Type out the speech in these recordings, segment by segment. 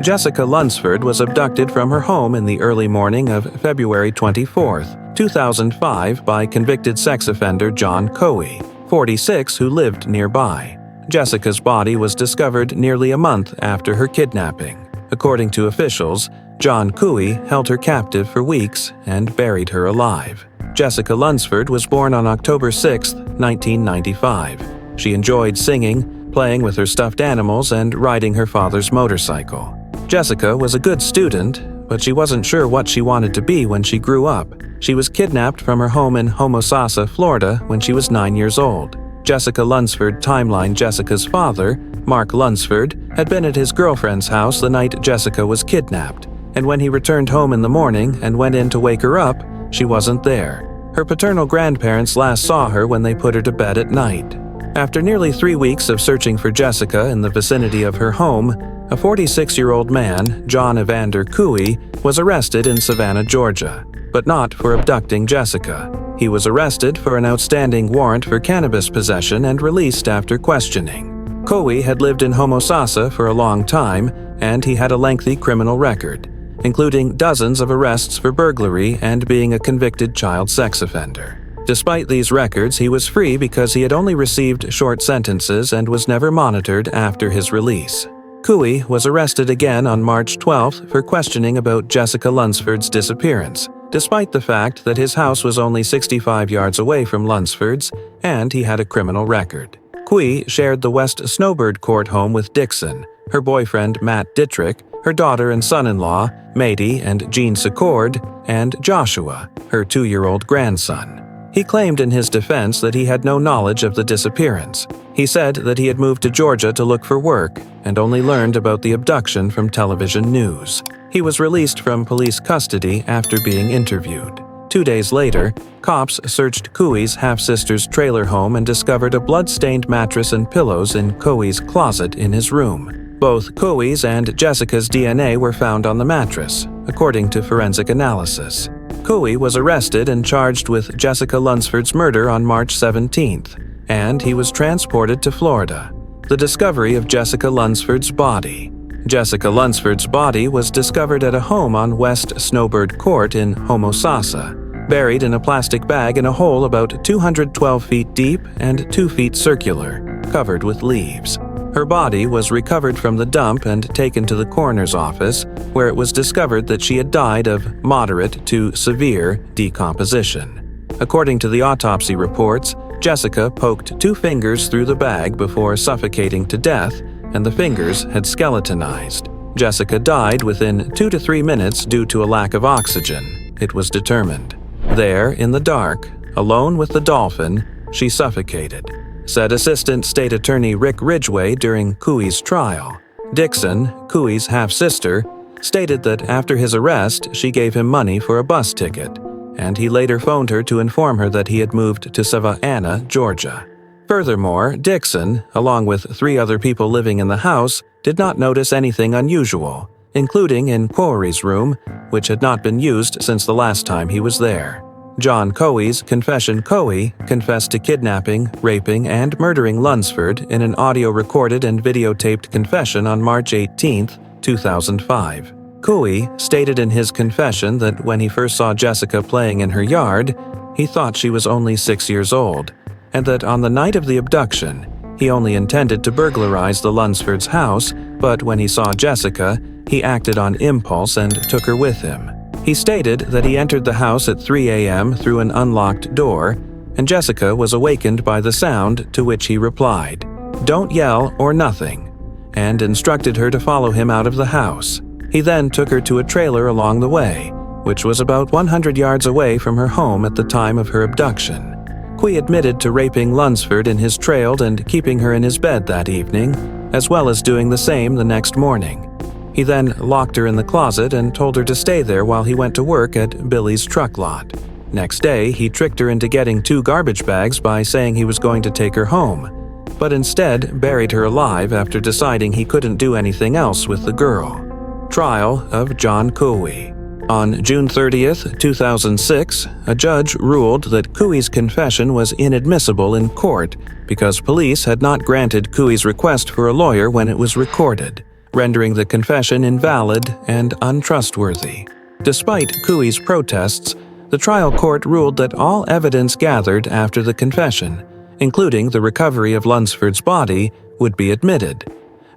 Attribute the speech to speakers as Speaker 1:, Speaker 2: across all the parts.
Speaker 1: Jessica Lunsford was abducted from her home in the early morning of February 24, 2005 by convicted sex offender John Couey, 46, who lived nearby. Jessica's body was discovered nearly a month after her kidnapping. According to officials, John Couey held her captive for weeks and buried her alive. Jessica Lunsford was born on October 6, 1995. She enjoyed singing, playing with her stuffed animals, and riding her father's motorcycle. Jessica was a good student, but she wasn't sure what she wanted to be when she grew up. She was kidnapped from her home in Homosassa, Florida, when she was 9 years old. Jessica Lunsford timeline Jessica's father, Mark Lunsford, had been at his girlfriend's house the night Jessica was kidnapped, and when he returned home in the morning and went in to wake her up, she wasn't there. Her paternal grandparents last saw her when they put her to bed at night. After nearly 3 weeks of searching for Jessica in the vicinity of her home, a 46-year-old man, John Evander Couey, was arrested in Savannah, Georgia, but not for abducting Jessica. He was arrested for an outstanding warrant for cannabis possession and released after questioning. Couey had lived in Homosassa for a long time, and he had a lengthy criminal record, including dozens of arrests for burglary and being a convicted child sex offender. Despite these records, he was free because he had only received short sentences and was never monitored after his release. Couey was arrested again on March 12 for questioning about Jessica Lunsford's disappearance, despite the fact that his house was only 65 yards away from Lunsford's and he had a criminal record. Couey shared the West Snowbird Court home with Dixon, her boyfriend Matt Dittrich, her daughter and son-in-law, Mady and Jean Secord, and Joshua, her 2-year-old grandson. He claimed in his defense that he had no knowledge of the disappearance. He said that he had moved to Georgia to look for work and only learned about the abduction from television news. He was released from police custody after being interviewed. 2 days later, cops searched Couey's half-sister's trailer home and discovered a blood-stained mattress and pillows in Couey's closet in his room. Both Couey's and Jessica's DNA were found on the mattress, according to forensic analysis. Couey was arrested and charged with Jessica Lunsford's murder on March 17th, and he was transported to Florida. The discovery of Jessica Lunsford's body. Jessica Lunsford's body was discovered at a home on West Snowbird Court in Homosassa, buried in a plastic bag in a hole about 212 feet deep and 2 feet circular, covered with leaves. Her body was recovered from the dump and taken to the coroner's office, where it was discovered that she had died of moderate to severe decomposition. According to the autopsy reports, Jessica poked 2 fingers through the bag before suffocating to death, and the fingers had skeletonized. Jessica died within 2 to 3 minutes due to a lack of oxygen, it was determined. There, in the dark, alone with the dolphin, she suffocated, said Assistant State Attorney Rick Ridgway during Couey's trial. Dixon, Couey's half-sister, stated that after his arrest, she gave him money for a bus ticket, and he later phoned her to inform her that he had moved to Savannah, Georgia. Furthermore, Dixon, along with 3 other people living in the house, did not notice anything unusual, including in Couey's room, which had not been used since the last time he was there. John Couey's confession. Couey confessed to kidnapping, raping, and murdering Lunsford in an audio-recorded and videotaped confession on March 18, 2005. Couey stated in his confession that when he first saw Jessica playing in her yard, he thought she was only 6 years old, and that on the night of the abduction, he only intended to burglarize the Lunsford's house, but when he saw Jessica, he acted on impulse and took her with him. He stated that he entered the house at 3 a.m. through an unlocked door, and Jessica was awakened by the sound, to which he replied, "Don't yell or nothing," and instructed her to follow him out of the house. He then took her to a trailer along the way, which was about 100 yards away from her home at the time of her abduction. Couey admitted to raping Lunsford in his trailer and keeping her in his bed that evening, as well as doing the same the next morning. He then locked her in the closet and told her to stay there while he went to work at Billy's truck lot. Next day, he tricked her into getting 2 garbage bags by saying he was going to take her home, but instead buried her alive after deciding he couldn't do anything else with the girl. Trial of John Couey. On June 30, 2006, a judge ruled that Couey's confession was inadmissible in court because police had not granted Couey's request for a lawyer when it was recorded. rendering the confession invalid and untrustworthy. Despite Couey's protests, the trial court ruled that all evidence gathered after the confession, including the recovery of Lunsford's body, would be admitted,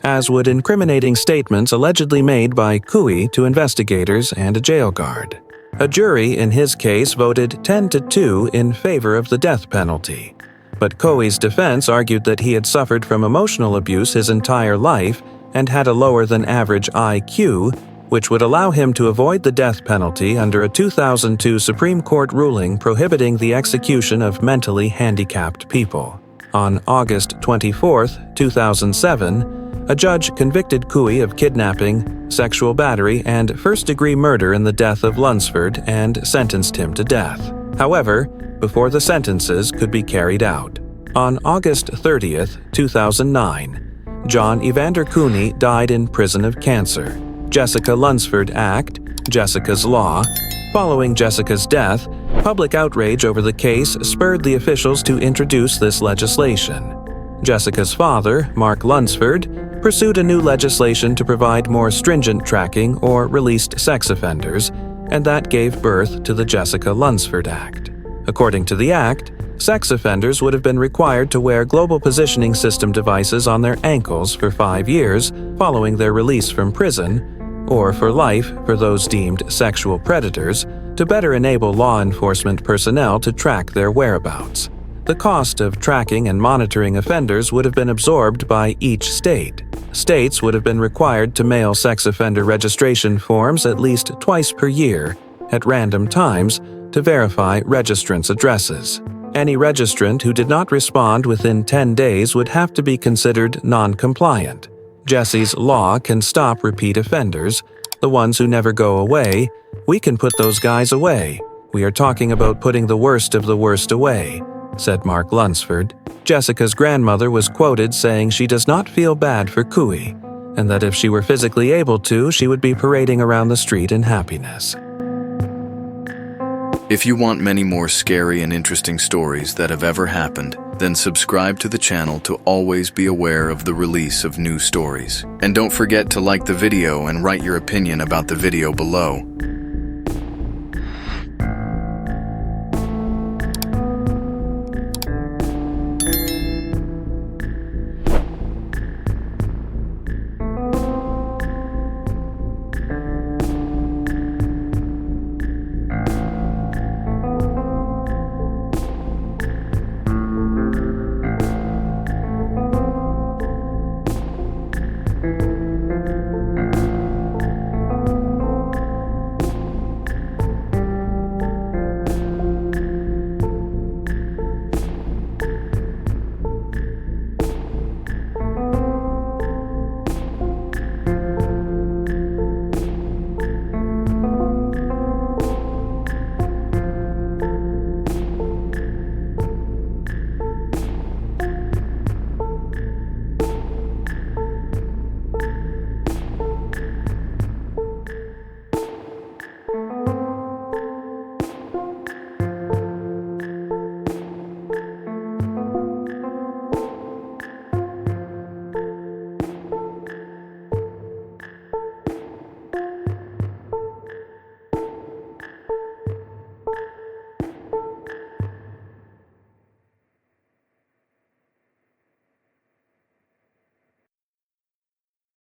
Speaker 1: as would incriminating statements allegedly made by Couey to investigators and a jail guard. A jury in his case voted 10-2 in favor of the death penalty, but Couey's defense argued that he had suffered from emotional abuse his entire life and had a lower-than-average IQ, which would allow him to avoid the death penalty under a 2002 Supreme Court ruling prohibiting the execution of mentally handicapped people. On August 24, 2007, a judge convicted Couey of kidnapping, sexual battery, and first-degree murder in the death of Lunsford and sentenced him to death. However, before the sentences could be carried out, on August 30, 2009, John Evander Cooney died in prison of cancer. Jessica Lunsford Act, Jessica's Law. Following Jessica's death, public outrage over the case spurred the officials to introduce this legislation. Jessica's father, Mark Lunsford, pursued a new legislation to provide more stringent tracking or released sex offenders, and that gave birth to the Jessica Lunsford Act. According to the Act, sex offenders would have been required to wear global positioning system devices on their ankles for 5 years following their release from prison, or for life for those deemed sexual predators, to better enable law enforcement personnel to track their whereabouts. The cost of tracking and monitoring offenders would have been absorbed by each state. States would have been required to mail sex offender registration forms at least twice per year, at random times, to verify registrants' addresses. Any registrant who did not respond within 10 days would have to be considered non-compliant. Jesse's Law can stop repeat offenders, the ones who never go away. We can put those guys away. We are talking about putting the worst of the worst away, said Mark Lunsford. Jessica's grandmother was quoted saying she does not feel bad for Couey, and that if she were physically able to, she would be parading around the street in happiness.
Speaker 2: If you want many more scary and interesting stories that have ever happened, then subscribe to the channel to always be aware of the release of new stories. And don't forget to like the video and write your opinion about the video below.